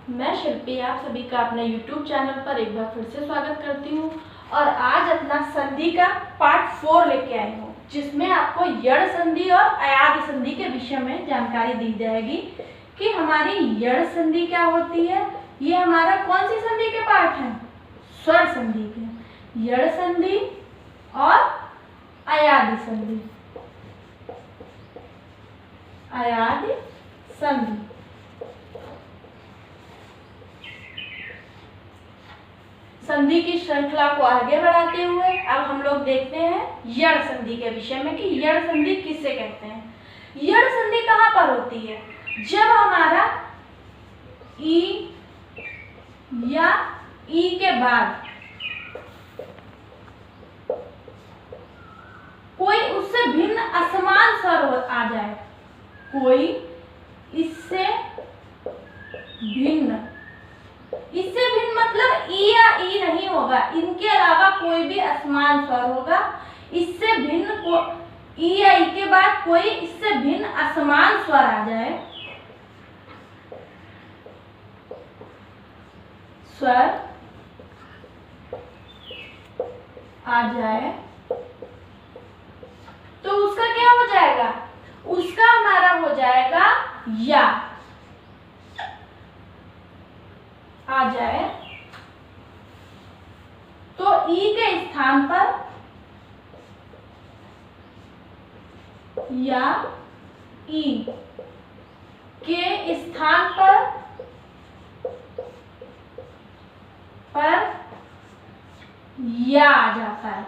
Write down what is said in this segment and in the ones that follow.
मैं शिल्पी आप सभी का अपने YouTube चैनल पर एक बार फिर से स्वागत करती हूँ और आज अपना संधि का पार्ट 4 लेके आई हूँ, जिसमें आपको यड़ संधि और अयाद संधि के विषय में जानकारी दी जाएगी कि हमारी यड़ संधि क्या होती है। ये हमारा कौन सी संधि के पार्ट है? स्वर संधि के। यड़ संधि और अयाद संधि। अयाद संधि। संधि की श्रृंखला को आगे बढ़ाते हुए अब हम लोग देखते हैं यड़ संधि के विषय में कि यड़ संधि किसे कहते हैं। यड़ संधि कहाँ पर होती है? जब हमारा ई या ई के बाद कोई उससे भिन्न असमान स्वर आ जाए, कोई इससे भिन्न मतलब ई या ई नहीं होगा, इनके अलावा कोई भी असमान स्वर होगा। इससे भिन्न को ई या ई के बाद कोई इससे भिन्न असमान स्वर आ जाए, स्वर आ जाए तो उसका क्या हो जाएगा? उसका हमारा हो जाएगा या आ जाए तो ई के स्थान पर या ई के स्थान पर या आ जाता है।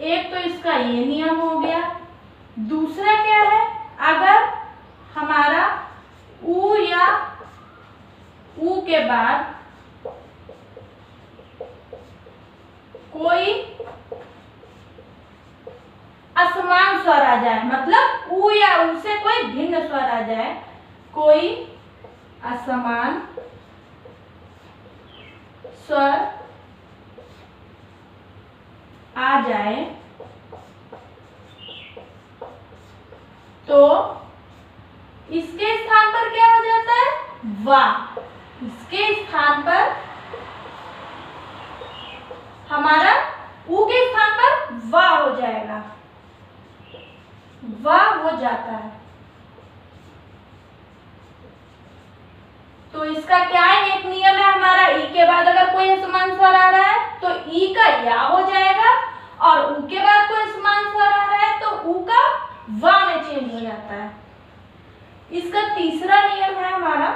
एक तो इसका ये नियम हो गया। दूसरा क्या है? अगर हमारा ऊ या ऊ के बाद कोई असमान स्वर आ जाए, मतलब ऊ या ऊ से कोई भिन्न स्वर आ जाए, कोई असमान स्वर आ जाए तो इसके स्थान पर क्या हो जाता है? वा। इसके स्थान पर हमारा ऊ के स्थान पर वा हो जाएगा, वा हो जाता है। तो इसका क्या है? एक नियम है हमारा, ई के बाद अगर कोई असमान स्वर आ रहा है तो ई का या हो जाएगा, और ऊ के बाद कोई असमान स्वर आ रहा है तो ऊ का वा में चेंज हो जाता है। इसका तीसरा नियम है हमारा,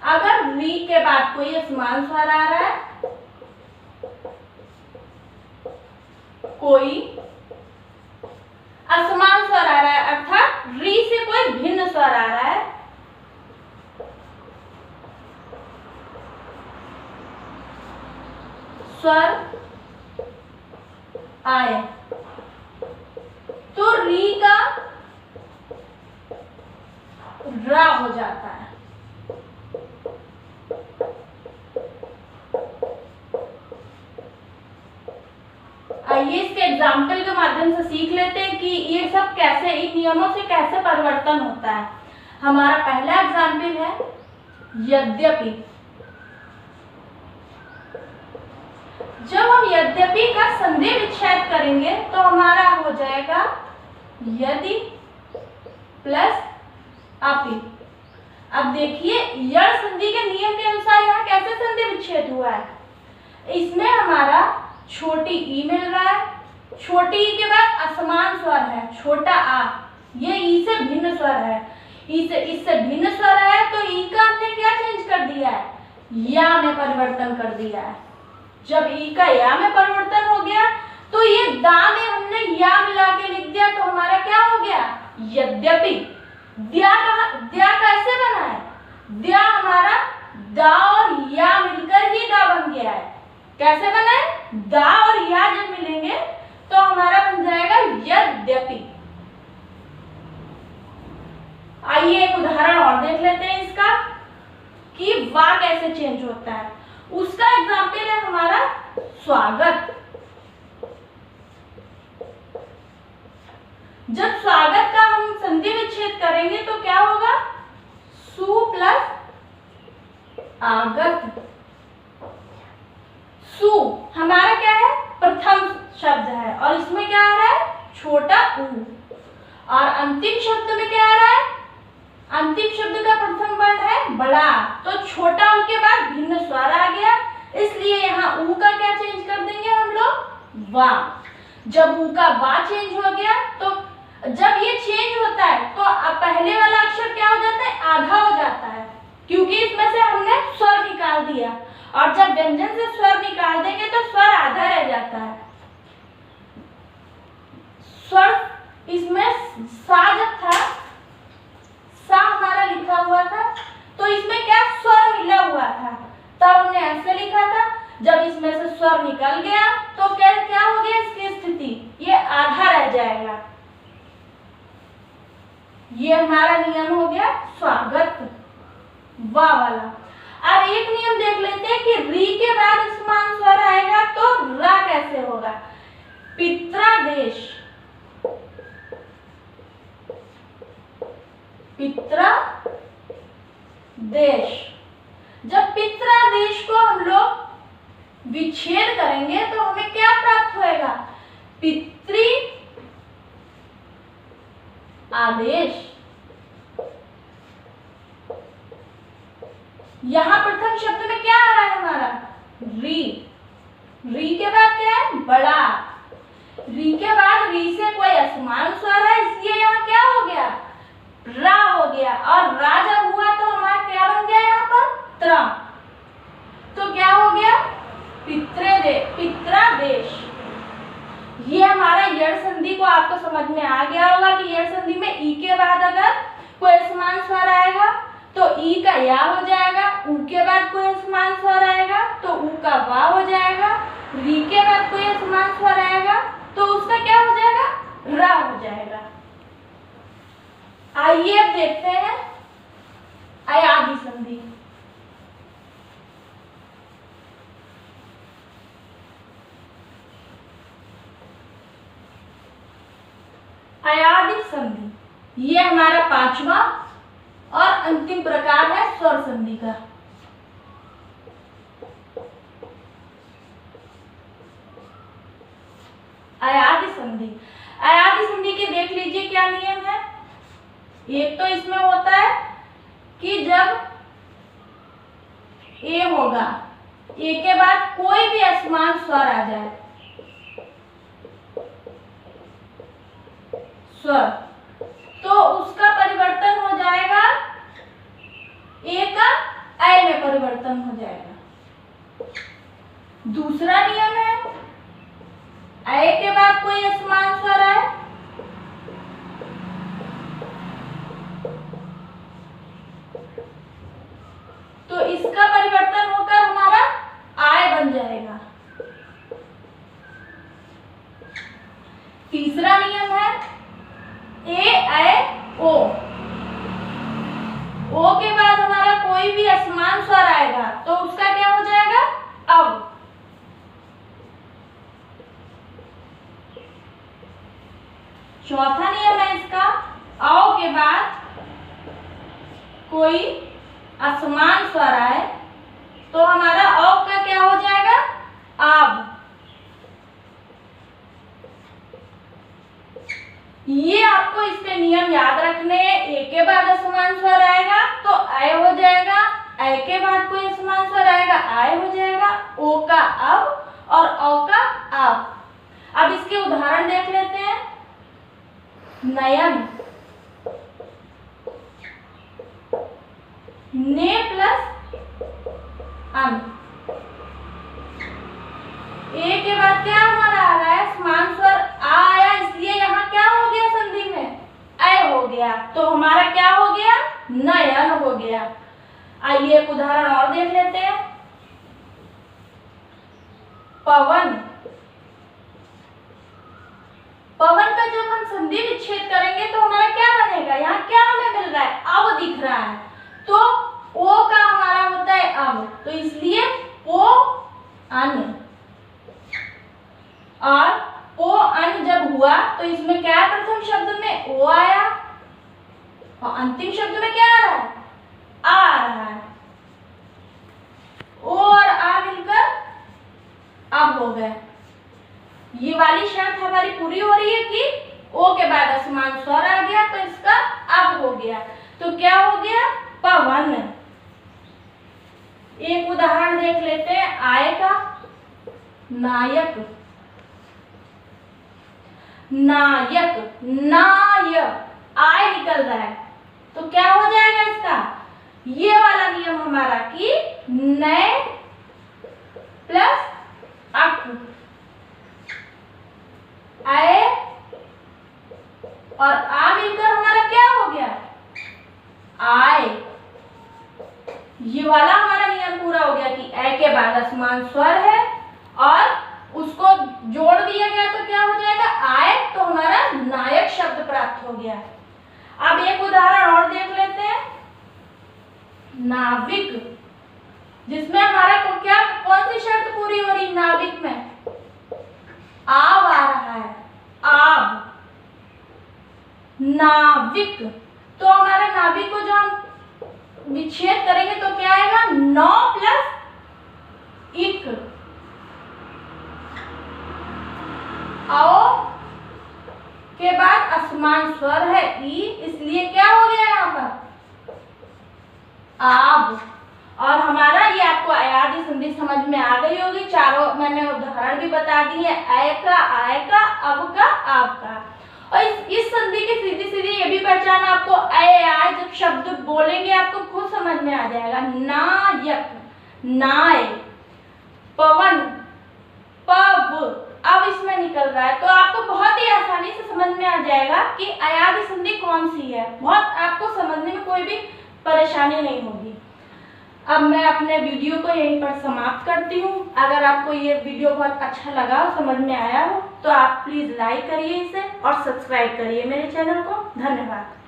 अगर वी के बाद कोई असमान स्वर आ रहा है, कोई असमान स्वर आ रहा है अर्थात री से कोई भिन्न स्वर आ रहा है, स्वर आए तो री का रा हो जाता है। आइए इसके एग्जाम्पल के माध्यम से सीख लेते हैं कि ये सब कैसे, इन नियमों से कैसे परिवर्तन होता है। हमारा पहला एग्जाम्पल है यद्यपि। जब हम यद्यपि का संधि विच्छेद करेंगे तो हमारा हो जाएगा यदि प्लस अपि। अब देखिए यड़ संधि के नियम के अनुसार यहाँ कैसे संधि विच्छेद हुआ है। इसमें हमारा छोटी ई मिल रहा है, छोटी ई के बाद असमान स्वर है छोटा आ, ये ई से भिन्न स्वर है, इससे भिन्न स्वर है तो ई का हमने क्या चेंज कर दिया है? या में परिवर्तन कर दिया है। जब ई का या में परिवर्तन हो गया तो ये दा में हमने या मिला के लिख दिया तो हमारा क्या हो गया? यद्यपि। द्या कैसे बना है? द्या हमारा दा और या मिलकर ही दा बन गया है। कैसे बना है? दा और या जब मिलेंगे तो हमारा बन जाएगा यद्यपि। आइए एक उदाहरण और देख लेते हैं इसका कि वा कैसे चेंज होता है। उसका एग्जाम्पल है हमारा स्वागत। आगत। सु हमारा क्या है, प्रथम शब्द है और इसमें क्या आ रहा है, छोटा ऊ। और अंतिम शब्द में क्या आ रहा है, अंतिम शब्द का प्रथम वर्ण है बड़ा, तो छोटा ऊ के बाद भिन्न स्वर आ गया, इसलिए यहाँ ऊ का क्या चेंज कर देंगे हम लोग, वा। जब ऊ का वा चेंज हो गया, तो जब ये चेंज होता है तो पहले वाला अक्षर क्या हो जाता है, आधा हो जाता है, क्योंकि इसमें से हमने स्वर निकाल दिया। और जब व्यंजन से स्वर निकाल देंगे तो स्वर आधा रह जाता है। स्वर इसमें सा जब था, सा हमारा लिखा हुआ था, तो इसमें क्या स्वर मिला हुआ था, तब हमने ऐसे लिखा था। जब इसमें से स्वर निकल गया तो क्या हो गया इसकी स्थिति, ये आधा रह जाएगा। ये हमारा नियम हो गया स्वागत, वा वाला। अब एक नियम देख लेते हैं कि री के बाद समान स्वर आएगा तो रा कैसे होगा। पित्रादेश, पित्रादेश। जब पित्रादेश को हम लोग विच्छेद करेंगे तो हमें क्या प्राप्त होएगा, पितृ आदेश। यहां प्रथम शब्द में क्या आ रहा है हमारा, री। री के बाद क्या है, बड़ा। री के बाद री से कोई असमान स्वर है, इसलिए यहाँ क्या हो गया, रा हो गया। और रा जब हुआ तो हमारा क्या बन गया यहाँ पर, त्रा। तो क्या हो गया, पित्रादेश। ये हमारा यड़ संधि को आपको समझ में आ गया होगा कि यड़ संधि में ई के बाद अगर कोई समान स्वर आएगा तो ई का या हो जाएगा, ऊ के बाद कोई समान स्वर आएगा तो ऊ का वा हो जाएगा, री के बाद कोई समान स्वर आएगा तो उसका क्या हो जाएगा, रा हो जाएगा। आइए अब देखते हैं अयादि संधि। अयादि संधि ये हमारा पांचवा और अंतिम प्रकार है स्वर संधि का। अयादि संधि, अयादि संधि के देख लीजिए क्या नियम है। एक तो इसमें होता है कि जब ए होगा, ए के बाद कोई भी असमान स्वर आ जाए, स्वर, तो उसका परिवर्तन हो जाएगा, ए का ऐ में परिवर्तन हो जाएगा। दूसरा नियम है, ऐ के बाद कोई असमान स्वर आए तो इसका परिवर्तन होकर हमारा आय बन जाएगा। तीसरा नियम है, ए ऐ ओ, ओ के बाद हमारा कोई भी असमान स्वर आएगा तो उसका क्या हो जाएगा, अब। चौथा नियम है इसका, औ के बाद कोई असमान स्वर आए तो हमारा औ का क्या हो जाएगा, आब। ये आपको इसके नियम याद रखने हैं। ए के बाद असमान स्वर आएगा तो ऐ हो जाएगा, ऐ के बाद कोई असमान स्वर आएगा आय हो जाएगा, ओ का अब और औ का अब। अब इसके उदाहरण देख लेते हैं। नयन, ने प्लस अन। ए के बाद क्या हमारा आ रहा है, समान स्वर आ आया, इसलिए यहाँ क्या हो गया संधि में, ऐ हो गया, तो हमारा क्या हो गया, नयन हो गया। आइए एक उदाहरण और देख लेते हैं। पवन, पवन का जब हम संधि विच्छेद करेंगे तो हमारा क्या बनेगा, यहाँ क्या हमें मिल रहा है, अब दिख रहा है, तो ओ का हमारा होता है अब, तो इसलिए ओ अन। और ओ अन जब हुआ तो इसमें क्या है, प्रथम शब्द में ओ आया और अंतिम शब्द में क्या आ रहा है, आ रहा है। ओ और आ मिलकर अब हो गए। ये वाली शर्त हमारी पूरी हो रही है कि ओ के बाद असमान स्वर आ गया तो इसका अब हो गया। तो क्या हो गया? पवन। एक उदाहरण देख लेते हैं आय का। नायक, नायक, नाय आय निकल रहा है तो क्या हो जाएगा इसका? ये वाला नियम हमारा कि नए प्लस अक, आए और आ मिलकर हमारा क्या हो गया? आय। ये वाला हमारा नियम पूरा हो गया कि ए के बाद असमान स्वर है और उसको जोड़ दिया गया तो क्या हो जाएगा? आय। तो हमारा नायक शब्द प्राप्त हो गया। अब एक उदाहरण और देख लेते हैं। नाविक, जिसमें हमारा क्या कौन सी शर्त पूरी हो रही? नाविक में आव आ रहा है, आव। नाविक, तो हमारे नाविक को जो हम विच्छेद करेंगे तो क्या आएगा? नौ प्लस इक। आओ के बाद असमान स्वर है ई, इसलिए क्या हो गया यहाँ पर? आब। और हमारा ये आपको अयादी संधि समझ में आ गई होगी। चारों मैंने उदाहरण भी बता दिए, अय का, आय का, अब का, आप का। और इस संधि की सीधी सीधी ये भी पहचान आपको अय आय जब शब्द बोलेंगे आपको खुद समझ में आ जाएगा। नायक, नाय, पवन, पव अब इसमें निकल रहा है तो आपको बहुत ही आसानी से समझ में आ जाएगा कि अयादी संधि कौन सी है। बहुत आपको समझने में कोई भी परेशानी नहीं होगी। अब मैं अपने वीडियो को यहीं पर समाप्त करती हूँ। अगर आपको ये वीडियो बहुत अच्छा लगा, समझ में आया हो तो आप प्लीज़ लाइक करिए इसे और सब्सक्राइब करिए मेरे चैनल को। धन्यवाद।